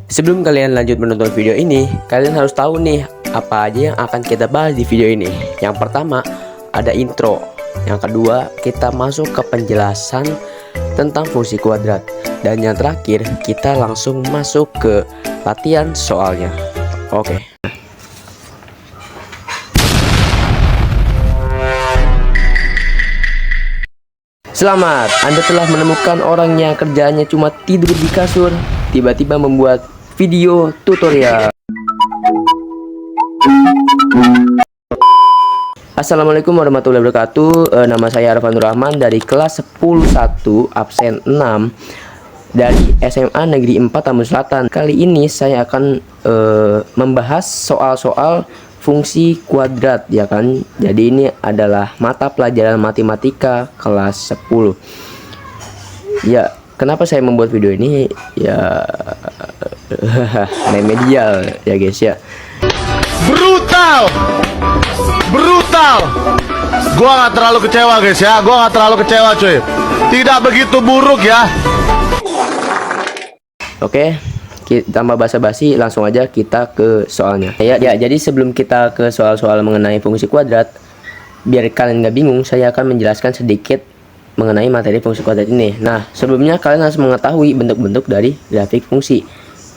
Sebelum kalian lanjut menonton video ini, kalian harus tahu nih apa aja yang akan kita bahas di video ini. Yang pertama, ada intro. Yang kedua, kita masuk ke penjelasan tentang fungsi kuadrat. Dan yang terakhir, kita langsung masuk ke latihan soalnya. Oke. Selamat, Anda telah menemukan orang yang kerjaannya cuma tidur di kasur, tiba-tiba membuat video tutorial. Assalamualaikum warahmatullahi wabarakatuh. Nama saya Arfan Rahman dari kelas 10-1 absen 6 dari SMA Negeri 4 Tambun Selatan. Kali ini saya akan membahas soal-soal fungsi kuadrat, ya kan. Jadi ini adalah mata pelajaran matematika kelas 10. Ya, kenapa saya membuat video ini? Ya remedial ya guys ya. Brutal. Gua nggak terlalu kecewa guys ya. Gua nggak terlalu kecewa cuy. Tidak begitu buruk ya. Oke, tanpa basa-basi langsung aja kita ke soalnya. Ya, jadi sebelum kita ke soal-soal mengenai fungsi kuadrat, biar kalian nggak bingung, saya akan menjelaskan sedikit mengenai materi fungsi kuadrat ini. Nah, sebelumnya kalian harus mengetahui bentuk-bentuk dari grafik fungsi.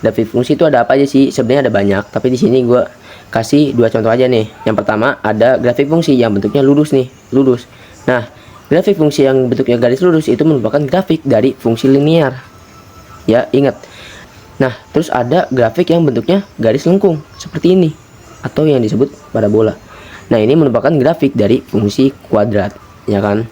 Grafik fungsi itu ada apa aja sih? Sebenarnya ada banyak, tapi di sini gue kasih dua contoh aja nih. Yang pertama ada grafik fungsi yang bentuknya lurus nih, lurus. Nah, grafik fungsi yang bentuknya garis lurus itu merupakan grafik dari fungsi linear. Ya, ingat. Nah, terus ada grafik yang bentuknya garis lengkung seperti ini atau yang disebut parabola. Nah, ini merupakan grafik dari fungsi kuadrat, ya kan?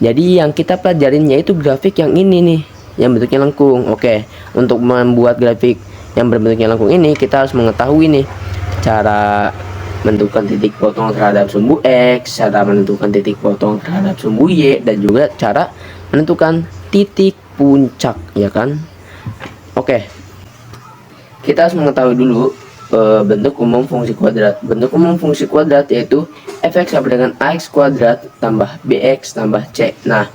Jadi yang kita pelajarin yaitu grafik yang ini nih, yang bentuknya lengkung. Oke, untuk membuat grafik yang berbentuknya lengkung ini kita harus mengetahui nih cara menentukan titik potong terhadap sumbu X, cara menentukan titik potong terhadap sumbu Y, dan juga cara menentukan titik puncak, ya kan? Oke, kita harus mengetahui dulu bentuk umum fungsi kuadrat. Bentuk umum fungsi kuadrat yaitu f(x) sama dengan ax kuadrat tambah bx tambah c. Nah,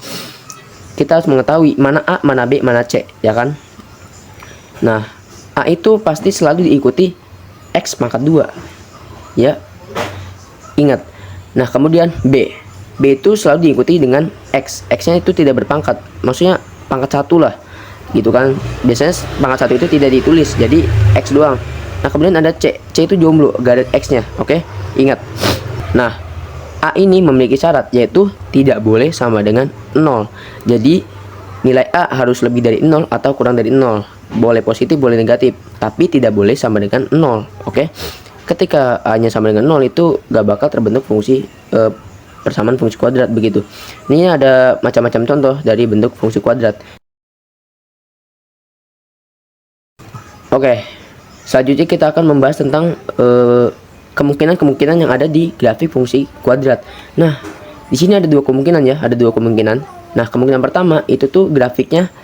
kita harus mengetahui mana a, mana b, mana c, ya kan? Nah, a itu pasti selalu diikuti x pangkat 2, ya, ingat. Nah, kemudian b itu selalu diikuti dengan x nya itu tidak berpangkat, maksudnya pangkat 1 lah gitu kan. Biasanya pangkat 1 itu tidak ditulis, jadi x doang. Nah, kemudian ada c itu jomblo, gak ada x nya. Oke, ingat. Nah, a ini memiliki syarat yaitu tidak boleh sama dengan 0. Jadi nilai a harus lebih dari 0 atau kurang dari 0. Boleh positif, boleh negatif, tapi tidak boleh sama dengan 0. Oke, ketika a nya sama dengan 0 itu gak bakal terbentuk fungsi persamaan fungsi kuadrat begitu. Ini ada macam-macam contoh dari bentuk fungsi kuadrat. Oke, selanjutnya kita akan membahas tentang kemungkinan-kemungkinan yang ada di grafik fungsi kuadrat. Nah, di sini ada dua kemungkinan ya, ada dua kemungkinan. Nah, kemungkinan pertama itu tuh grafiknya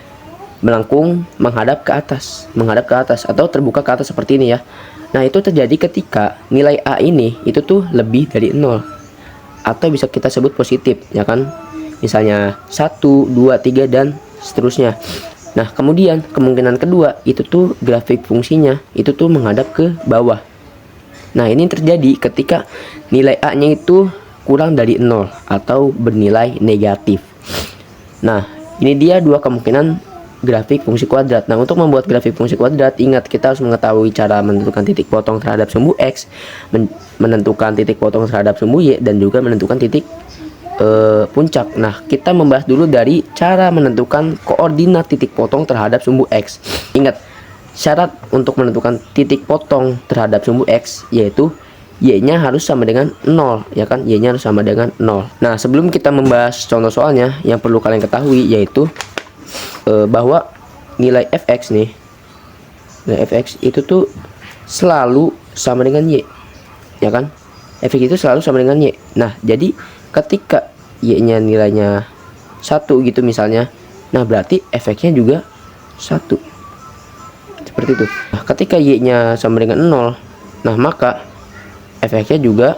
melengkung menghadap ke atas atau terbuka ke atas seperti ini ya. Nah, itu terjadi ketika nilai a ini itu tuh lebih dari 0 atau bisa kita sebut positif, ya kan? Misalnya 1, 2, 3 dan seterusnya. Nah, kemudian kemungkinan kedua itu tuh grafik fungsinya itu tuh menghadap ke bawah. Nah, ini terjadi ketika nilai a nya itu kurang dari 0 atau bernilai negatif. Nah, ini dia dua kemungkinan grafik fungsi kuadrat. Nah, untuk membuat grafik fungsi kuadrat, ingat kita harus mengetahui cara menentukan titik potong terhadap sumbu X, menentukan titik potong terhadap sumbu Y, dan juga menentukan titik puncak. Nah, kita membahas dulu dari cara menentukan koordinat titik potong terhadap sumbu X. Ingat, syarat untuk menentukan titik potong terhadap sumbu X yaitu Y-nya harus sama dengan 0, ya kan? Y-nya harus sama dengan 0. Nah, sebelum kita membahas contoh soalnya, yang perlu kalian ketahui yaitu bahwa nilai fx nih, nilai fx itu tuh selalu sama dengan Y, ya kan? Fx itu selalu sama dengan Y. Nah, jadi ketika Y-nya nilainya 1 gitu misalnya, nah berarti efeknya juga 1 seperti itu. Nah, ketika Y-nya sama dengan 0, nah maka efeknya juga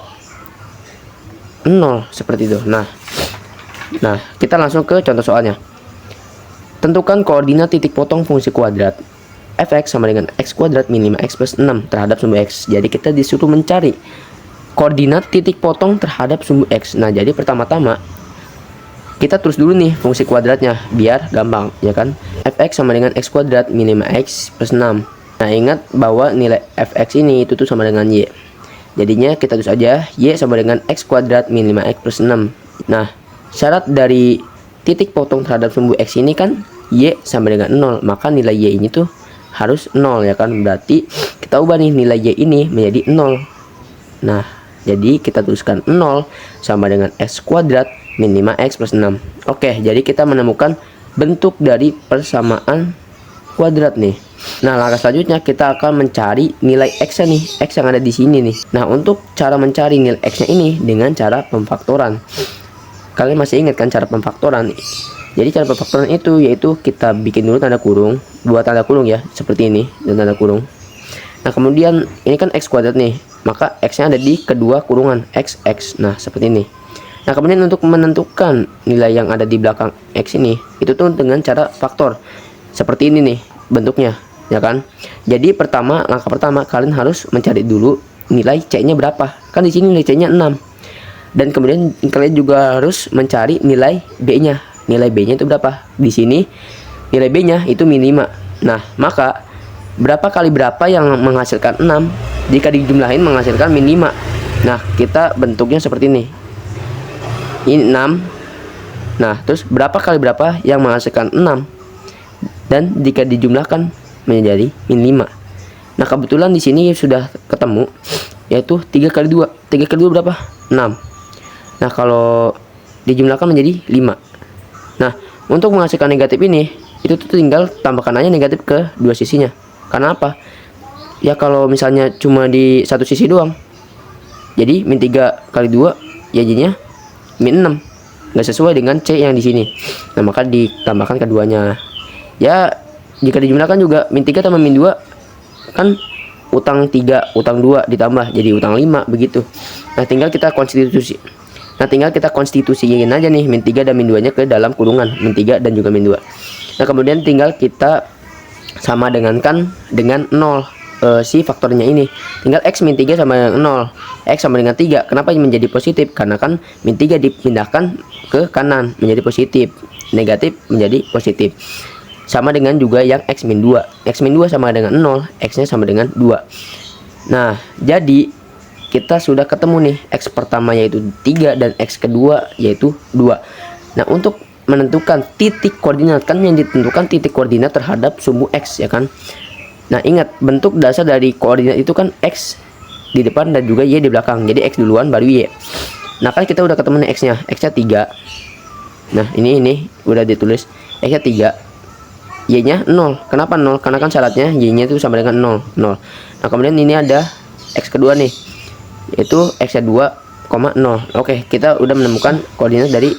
0 seperti itu. Nah, kita langsung ke contoh soalnya. Tentukan koordinat titik potong fungsi kuadrat. fx sama dengan x kuadrat min 5x plus 6 terhadap sumbu x. Jadi kita disuruh mencari koordinat titik potong terhadap sumbu x. Nah, jadi pertama-tama kita terus dulu nih fungsi kuadratnya biar gampang, ya kan? Fx sama dengan x kuadrat min 5x plus 6. Nah, ingat bahwa nilai fx ini itu tuh sama dengan y. Jadinya kita tulis aja y sama dengan x kuadrat min 5x plus 6. Nah, syarat dari titik potong terhadap sumbu x ini kan y sama dengan 0, maka nilai y ini tuh harus 0, ya kan? Berarti kita ubah nih nilai y ini menjadi 0. Nah, jadi kita tuliskan 0 sama dengan x kuadrat min 5x plus 6. Oke, jadi kita menemukan bentuk dari persamaan kuadrat nih. Nah, langkah selanjutnya kita akan mencari nilai x-nya nih, x yang ada di sini nih. Nah, untuk cara mencari nilai x-nya ini dengan cara pemfaktoran. Kalian masih ingat kan cara pemfaktoran? Jadi cara pemfaktoran itu yaitu kita bikin dulu tanda kurung, dua tanda kurung ya, seperti ini, dan tanda kurung. Nah, kemudian ini kan x kuadrat nih, maka x-nya ada di kedua kurungan, x. Nah, seperti ini. Nah, kemudian untuk menentukan nilai yang ada di belakang x ini, itu tuh dengan cara faktor. Seperti ini nih bentuknya, ya kan? Jadi langkah pertama kalian harus mencari dulu nilai c-nya berapa. Kan di sini nilai c-nya 6. Dan kemudian kalian juga harus mencari nilai b-nya. Nilai b-nya itu berapa? Di sini nilai b-nya itu min 5. Nah, maka berapa kali berapa yang menghasilkan 6? Jika dijumlahin menghasilkan min 5. Nah, kita bentuknya seperti ini. Ini 6. Nah, terus berapa kali berapa yang menghasilkan 6? Dan jika dijumlahkan menjadi min 5. Nah, kebetulan di sini sudah ketemu, yaitu 3 kali 2. 3 kali 2 berapa? 6. Nah, kalau dijumlahkan menjadi 5. Nah, untuk menghasilkan negatif ini, itu tuh tinggal tambahkan aja negatif ke dua sisinya. Karena apa? Ya kalau misalnya cuma di satu sisi doang, jadi min 3 kali 2 ya jadinya min 6. Nggak sesuai dengan C yang di sini. Nah, maka ditambahkan keduanya. Ya, jika dijumlahkan juga min 3 tambah min 2 kan utang 3, utang 2 ditambah jadi utang 5 begitu. Nah, tinggal kita konstitusiin aja nih min 3 dan min 2 nya ke dalam kurungan min 3 dan juga min 2. Nah, kemudian tinggal kita sama dengankan dengan 0 si faktornya ini. Tinggal x min 3 sama dengan 0. X sama dengan 3. Kenapa menjadi positif? Karena kan min 3 dipindahkan ke kanan menjadi positif. Negatif menjadi positif. Sama dengan juga yang x min 2. X min 2 sama dengan 0. X-nya sama dengan 2. Nah, jadi kita sudah ketemu nih x pertama yaitu 3 dan x kedua yaitu 2. Nah, untuk menentukan titik koordinat, kan yang ditentukan titik koordinat terhadap sumbu x, ya kan? Nah, ingat bentuk dasar dari koordinat itu kan x di depan dan juga y di belakang. Jadi x duluan baru y. Nah, kan kita udah ketemu nih x-nya. X-nya 3. Nah, ini udah ditulis x-nya 3. Y-nya 0. Kenapa 0? Karena kan syaratnya y-nya itu sama dengan 0. Nah, kemudian ini ada x kedua nih, yaitu x-nya 2,0. Oke, kita udah menemukan koordinat dari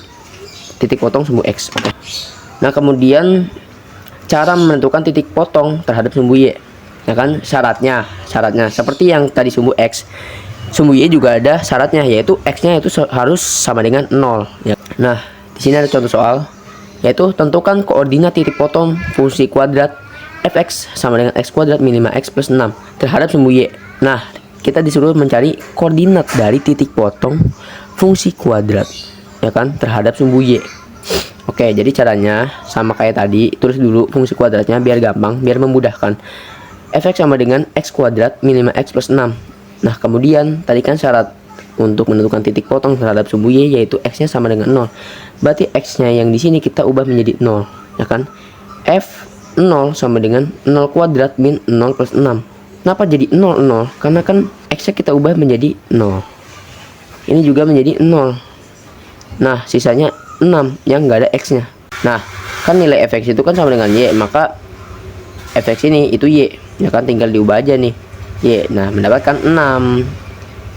titik potong sumbu x. Oke. Nah, kemudian cara menentukan titik potong terhadap sumbu y, ya kan? Syaratnya seperti yang tadi sumbu x, sumbu y juga ada syaratnya, yaitu x-nya itu harus sama dengan 0, ya. Nah, di sini ada contoh soal, yaitu tentukan koordinat titik potong fungsi kuadrat fx sama dengan x kuadrat min 5x plus 6 terhadap sumbu y. Nah, kita disuruh mencari koordinat dari titik potong fungsi kuadrat, ya kan, terhadap sumbu y. Oke, jadi caranya sama kayak tadi, tulis dulu fungsi kuadratnya biar gampang, biar memudahkan. Fx sama dengan x kuadrat min 5x plus 6. Nah, kemudian tadi kan syarat untuk menentukan titik potong terhadap sumbu y yaitu x-nya sama dengan 0. Berarti x-nya yang di sini kita ubah menjadi 0, ya kan? F 0 sama dengan 0 kuadrat min 0 plus 6. Kenapa jadi 0 0? Karena kan x-nya kita ubah menjadi 0. Ini juga menjadi 0. Nah, sisanya 6 yang nggak ada x-nya. Nah, kan nilai fx itu kan sama dengan y, maka fx ini itu y, ya kan, tinggal diubah aja nih y. Nah, mendapatkan 6.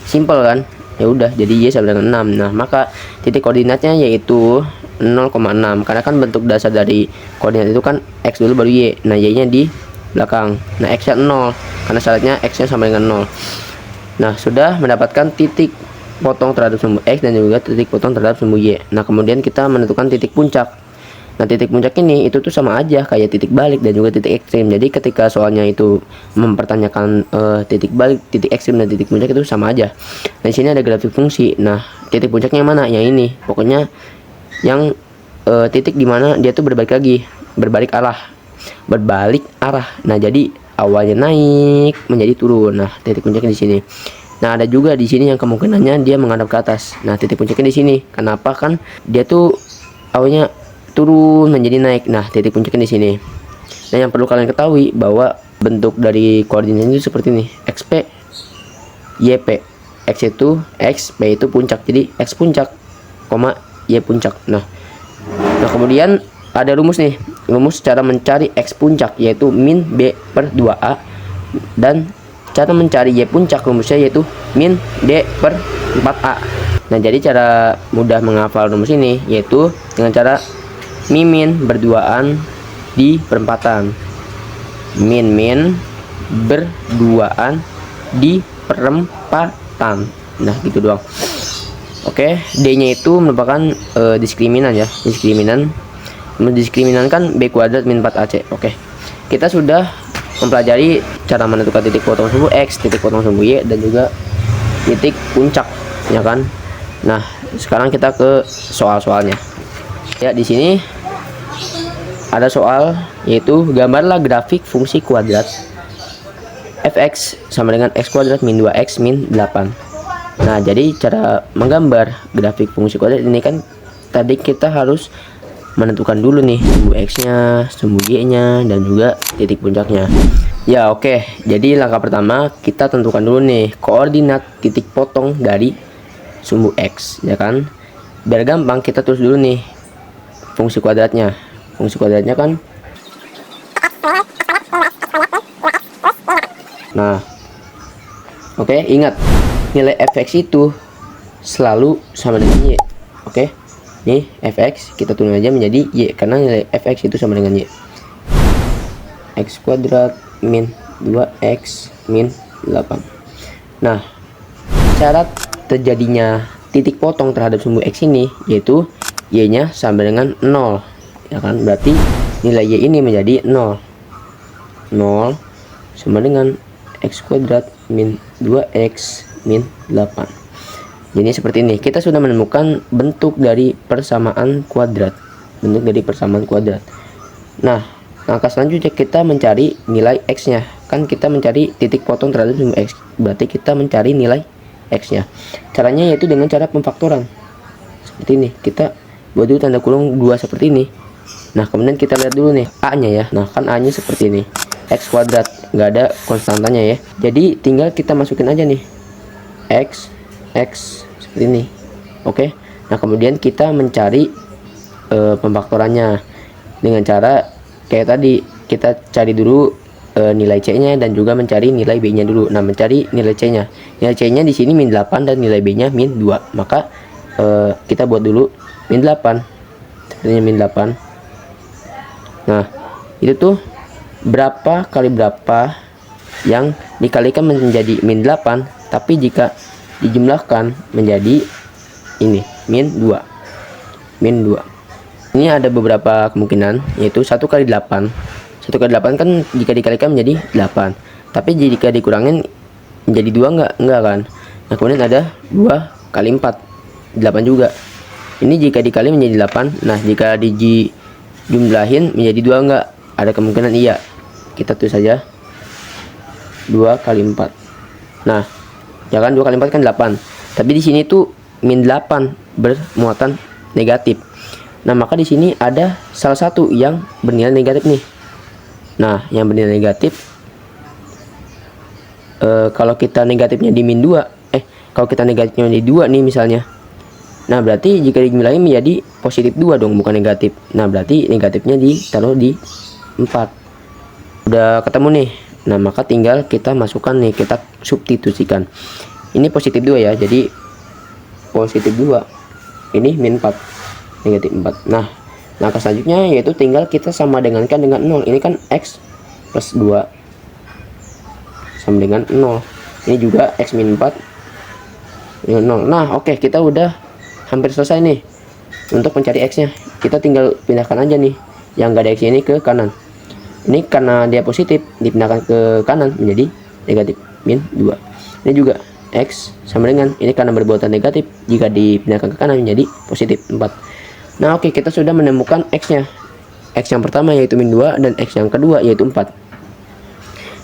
Simple kan? Ya udah, jadi y sama dengan 6. Nah, maka titik koordinatnya yaitu 0,6. Karena kan bentuk dasar dari koordinat itu kan x dulu baru y. Nah, y-nya di belakang. Nah, x-nya 0 karena syaratnya x-nya sama dengan 0. Nah, sudah mendapatkan titik potong terhadap sumbu x dan juga titik potong terhadap sumbu y. Nah, kemudian kita menentukan titik puncak. Nah, titik puncak ini itu tuh sama aja kayak titik balik dan juga titik ekstrim. Jadi ketika soalnya itu mempertanyakan titik balik, titik ekstrim dan titik puncak itu sama aja. Nah, di sini ada grafik fungsi. Nah, titik puncaknya mana? Yang ini. Pokoknya yang titik dimana dia tuh berbalik arah. Nah, jadi awalnya naik menjadi turun. Nah, titik puncaknya di sini. Nah, ada juga di sini yang kemungkinannya dia menghadap ke atas. Nah, titik puncaknya di sini. Kenapa? Kan dia tuh awalnya turun menjadi naik. Nah, titik puncaknya di sini. Nah, yang perlu kalian ketahui bahwa bentuk dari koordinatnya itu seperti ini. XP, YP. X itu X, P itu puncak. Jadi X puncak, Y puncak. Nah, kemudian ada rumus nih. Rumus cara mencari X puncak yaitu min B per 2A, dan cara mencari Y puncak rumusnya yaitu min D per 4A. Nah, jadi cara mudah menghafal rumus ini yaitu dengan cara mimin berduaan di perempatan. Min berduaan di perempatan. Nah, gitu doang. Oke, D-nya itu merupakan diskriminan ya. Diskriminan kan B kuadrat min 4AC. Oke. Kita sudah mempelajari cara menentukan titik potong sumbu X, titik potong sumbu Y, dan juga titik puncak, ya kan? Nah, sekarang kita ke soal-soalnya. Ya, di sini ada soal yaitu gambarlah grafik fungsi kuadrat fx sama dengan x kuadrat min 2x min 8. Nah, jadi cara menggambar grafik fungsi kuadrat ini kan tadi kita harus menentukan dulu nih sumbu x-nya, sumbu y-nya, dan juga titik puncaknya. Ya, oke. Jadi langkah pertama kita tentukan dulu nih koordinat titik potong dari sumbu x, ya kan? Biar gampang kita tulis dulu nih fungsi kuadratnya. Fungsi kuadratnya kan, nah, oke, ingat nilai fx itu selalu sama dengan y. Oke, nih fx kita tulis aja menjadi y karena nilai fx itu sama dengan y. X kuadrat min 2x min 8. Nah, syarat terjadinya titik potong terhadap sumbu x ini yaitu y-nya sama dengan 0, ya kan? Berarti nilai y ini menjadi 0 sama dengan x kuadrat min 2x min 8. Jadi seperti ini. Kita sudah menemukan bentuk dari persamaan kuadrat. Nah, langkah selanjutnya kita mencari nilai x-nya. Kan kita mencari titik potong terhadap sumbu x. Berarti kita mencari nilai x-nya. Caranya yaitu dengan cara pemfaktoran. Seperti ini. Kita buat dulu tanda kurung 2 seperti ini. Nah, kemudian kita lihat dulu nih a-nya ya. Nah, kan a-nya seperti ini. X kuadrat, nggak ada konstantanya ya. Jadi tinggal kita masukin aja nih x seperti ini. Oke. Nah, kemudian kita mencari pemfaktorannya dengan cara kayak tadi. Kita cari dulu nilai c-nya dan juga mencari nilai b-nya dulu. Nah, mencari nilai c-nya. Nilai c-nya di sini min 8 dan nilai b-nya min 2. Maka kita buat dulu min 8. Sepertinya min 8. Nah, itu tuh berapa kali berapa yang dikalikan menjadi min 8, tapi jika dijumlahkan menjadi ini min 2. Ini ada beberapa kemungkinan yaitu 1 kali 8. 1 kali 8 kan jika dikalikan menjadi 8, tapi jika dikurangin menjadi 2 enggak kan? Nah, kemudian ada 2 kali 4, 8 juga. Ini jika dikali menjadi 8. Nah, jika dijumlahin menjadi 2 enggak? Ada kemungkinan iya. Kita tulis saja 2 kali 4. Nah, ya kan 2 kali 4 kan 8. Tapi di sini tuh min 8 bermuatan negatif. Nah, maka di sini ada salah satu yang bernilai negatif nih. Nah, yang bernilai negatif kalau kita negatifnya di min 2, kalau kita negatifnya di 2 nih misalnya. Nah, berarti jika dijumlahin menjadi positif 2 dong, bukan negatif. Nah, berarti negatifnya ditaruh di 4. Udah ketemu nih. Nah, maka tinggal kita masukkan nih, kita substitusikan. Ini positif 2 ya, jadi positif 2. Ini min 4, negatif 4. Nah, langkah selanjutnya yaitu tinggal kita sama dengankan dengan 0. Ini kan x plus 2 sama dengan 0. Ini juga x min 4 dengan 0. Nah, oke, kita udah hampir selesai nih untuk mencari x-nya. kita tinggal pindahkan aja nih yang gak ada X ini ke kanan. Ini karena dia positif, dipindahkan ke kanan menjadi negatif min 2. Ini juga X sama dengan, ini karena berbuatan negatif, jika dipindahkan ke kanan menjadi positif 4. Nah oke, kita sudah menemukan X nya. X yang pertama yaitu min 2 dan X yang kedua yaitu 4.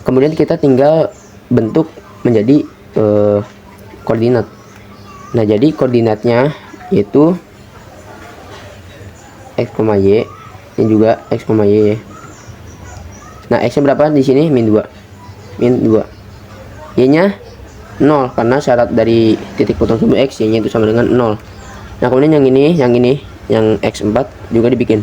Kemudian kita tinggal bentuk menjadi koordinat. Nah jadi koordinatnya yaitu X, Y, ini juga X, Y ya. Nah X nya berapa di sini? Min 2. Y nya 0 karena syarat dari titik potong sumbu X, Y nya itu sama dengan 0. Nah kemudian yang X4 juga dibikin.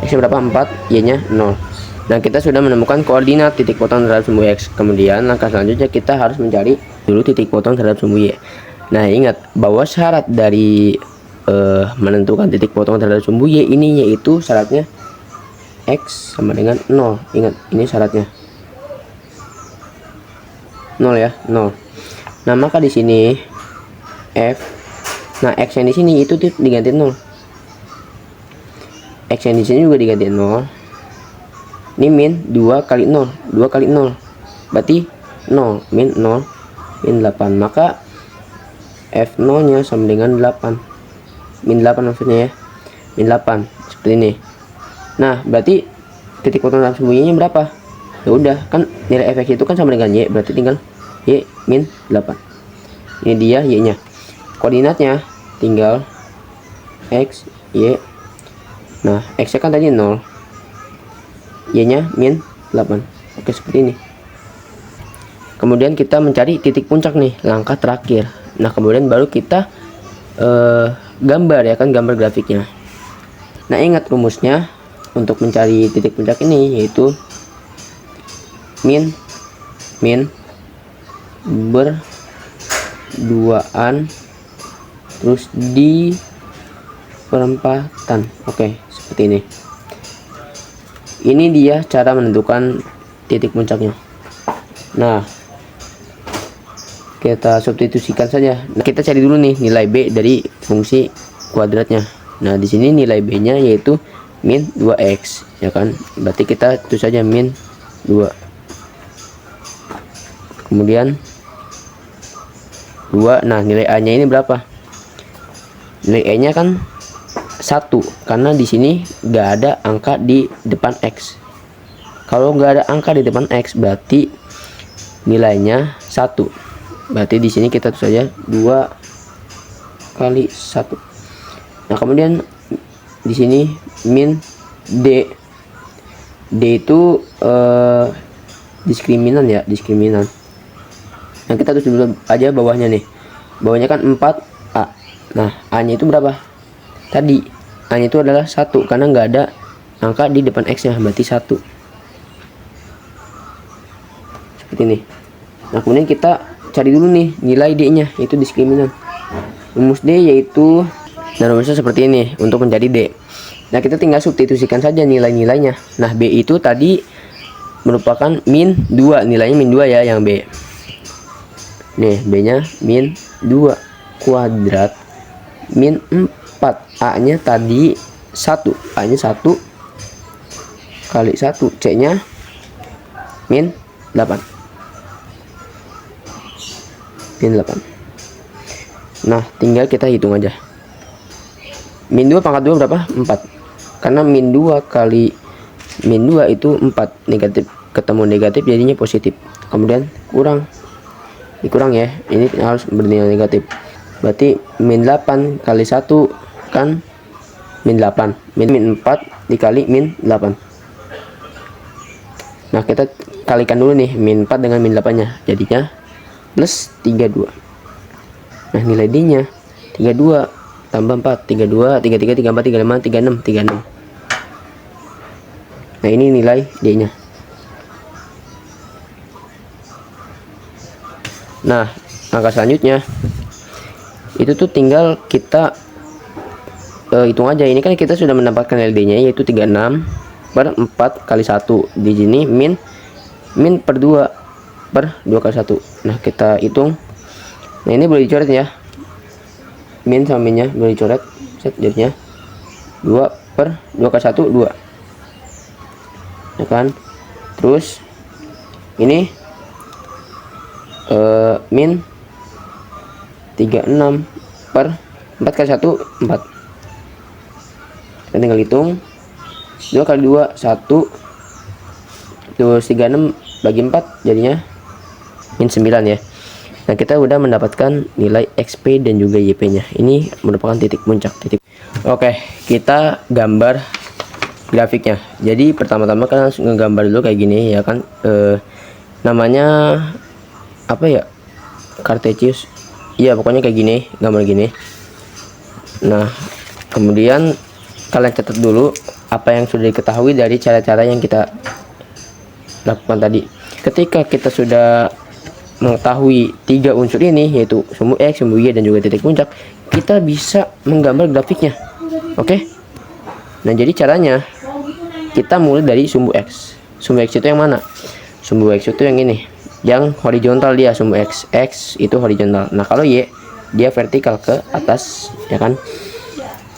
X nya berapa? 4, Y nya 0. Nah kita sudah menemukan koordinat titik potong terhadap sumbu X. Kemudian langkah selanjutnya kita harus mencari dulu titik potong terhadap sumbu Y. Nah ingat bahwa syarat dari menentukan titik potong terhadap sumbu Y ini yaitu syaratnya X sama dengan 0. Ingat, ini syaratnya 0 ya, 0. Nah maka di sini F, nah X yang di sini itu diganti 0. X yang di sini juga diganti 0. Ini min 2 kali 0, 2 kali 0 berarti 0, min 0, min 8. Maka F0 nya sama dengan 8, min 8 maksudnya ya, min 8 seperti ini. Nah berarti titik potong dalam sumbu Y nya berapa? Ya udah, kan nilai Fx itu kan sama dengan Y, berarti tinggal Y min 8. Ini dia Y nya. Koordinatnya tinggal X, Y. Nah X nya kan tadi 0, Y nya min 8. Oke seperti ini. Kemudian kita mencari titik puncak nih, langkah terakhir. Nah kemudian baru kita gambar ya kan, gambar grafiknya. Nah ingat rumusnya untuk mencari titik puncak ini yaitu min berduaan terus di perempatan. Oke seperti ini. Ini dia cara menentukan titik puncaknya. Nah kita substitusikan saja. Nah, kita cari dulu nih nilai B dari fungsi kuadratnya. Nah di sini nilai B nya yaitu min 2x ya kan, berarti kita tulis saja min 2. Kemudian 2. Nah nilai A nya ini berapa? Nilai E nya kan 1 karena di sini nggak ada angka di depan X. Kalau nggak ada angka di depan X berarti nilainya 1. Berarti di sini kita tulis saja 2 kali 1. Nah kemudian di sini min D. D itu diskriminan ya, diskriminan. Nah kita tulis dulu aja bawahnya nih. Bawahnya kan 4A. Nah A nya itu berapa? Tadi A nya itu adalah 1 karena nggak ada angka di depan X nya, berarti 1. Seperti ini. Nah kemudian kita cari dulu nih nilai D nya, yaitu diskriminan. Rumus D yaitu, nah rumusnya seperti ini untuk mencari D. Nah kita tinggal substitusikan saja nilai-nilainya. Nah B itu tadi merupakan min 2, nilainya min 2 ya yang B. Nih B nya min 2 kuadrat min 4. A nya tadi 1, A nya 1 kali 1, C nya min 8. Min 8. Nah tinggal kita hitung aja. Min 2 pangkat 2 berapa? 4. Karena min 2 kali min 2 itu 4. Negatif ketemu negatif jadinya positif. Kemudian kurang, dikurang ya, ini harus bernilai negatif. Berarti min 8 kali 1 kan min 8. Min 4 dikali min 8. Nah kita kalikan dulu nih min 4 dengan min 8 nya, jadinya plus 32. Nah nilai D nya 32 tambah 4, 32, 33, 34, 35, 36. Nah ini nilai D nya. Nah langkah selanjutnya itu tuh tinggal kita hitung aja. Ini kan kita sudah mendapatkan nilai D nya yaitu 36 per 4 kali 1. Di sini min per 2 per 2 kali 1. Nah kita hitung. Nah ini boleh dicoret ya, min sama minnya boleh dicoret, set jadinya 2 per 2 kali 1 2, ya kan. Terus ini min 36 per 4 kali 1 4. Kita tinggal hitung 2 kali 2 1, terus 36 bagi 4 jadinya min 9 ya. Nah, kita udah mendapatkan nilai XP dan juga YP nya. Ini merupakan titik puncak. Oke, kita gambar grafiknya. Jadi pertama-tama kan langsung ngegambar dulu kayak gini ya kan. Namanya apa ya, Cartesius. Iya, pokoknya kayak gini, gambar gini. Nah, kemudian kalian catat dulu apa yang sudah diketahui dari cara-cara yang kita lakukan tadi. Ketika kita sudah mengetahui 3 unsur ini, yaitu sumbu X, sumbu Y, dan juga titik puncak, kita bisa menggambar grafiknya. Oke. Nah, jadi caranya kita mulai dari sumbu X. Sumbu X itu yang mana? Sumbu X itu yang ini, yang horizontal dia, sumbu X. X itu horizontal. Nah, kalau Y dia vertikal ke atas, ya kan?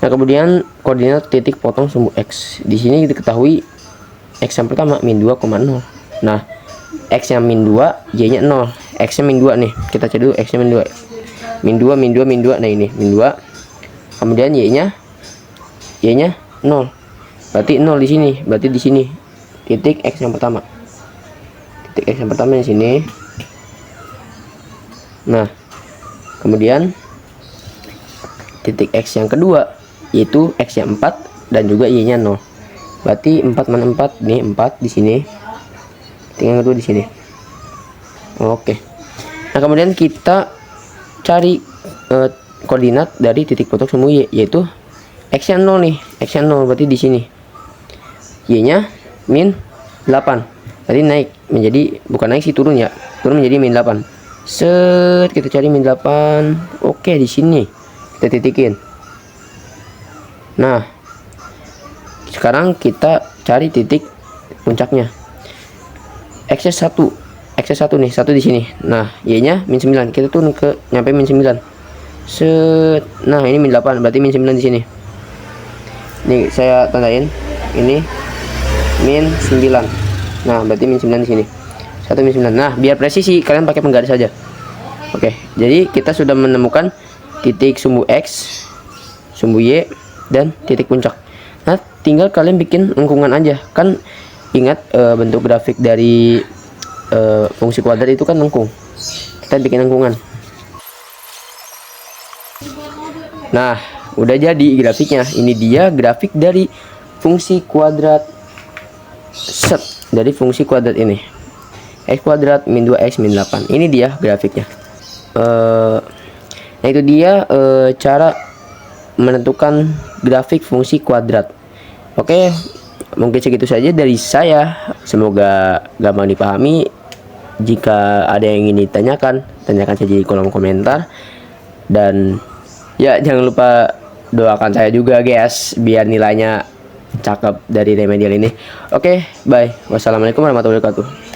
Nah, kemudian koordinat titik potong sumbu X. Di sini kita ketahui X yang pertama min 2,0. Nah, X nya min 2, Y nya 0. X nya min 2 nih. Kita cari dulu X nya min 2. Min 2, min 2, min 2. Nah, ini min 2. Kemudian Y nya 0. Berarti 0 di sini. Berarti di sini titik X yang pertama. Titik X yang pertama di sini. Nah, kemudian titik X yang kedua yaitu X yang 4 dan juga Y nya 0. Berarti 4 mana 4? Nih 4 di sini. Titik yang kedua di sini. Oke. Nah, kemudian kita cari koordinat dari titik potong sumbu Y, yaitu X nya 0 nih. X nya 0 berarti di sini. Y nya min 8. Berarti naik menjadi, bukan naik sih, turun ya. Turun menjadi min 8. Set, kita cari min 8. Oke, di sini kita titikin. Nah, sekarang kita cari titik puncaknya. X nya 1. X nya 1 nih, 1 di sini. Nah, Y nya min 9. Kita turun ke nyampe min 9. Set. Nah, ini min 8, berarti min 9 di sini. Nih, saya tandain. Ini min 9. Nah, berarti min 9 di sini. 1 min 9. Nah, biar presisi kalian pakai penggaris saja. Oke, jadi kita sudah menemukan titik sumbu X, sumbu Y, dan titik puncak. Nah, tinggal kalian bikin lengkungan aja. Kan ingat bentuk grafik dari fungsi kuadrat itu kan lengkung. Kita bikin lengkungan. Nah, udah jadi grafiknya. Ini dia grafik dari fungsi kuadrat. Set, dari fungsi kuadrat ini. X kuadrat min 2x min 8. Ini dia grafiknya. Nah, itu dia cara menentukan grafik fungsi kuadrat. Oke, mungkin segitu saja dari saya. Semoga gampang dipahami. Jika ada yang ingin ditanyakan, tanyakan saja di kolom komentar. Dan ya, jangan lupa doakan saya juga guys, biar nilainya cakep dari remedial ini. Oke, bye. Wassalamualaikum warahmatullahi wabarakatuh.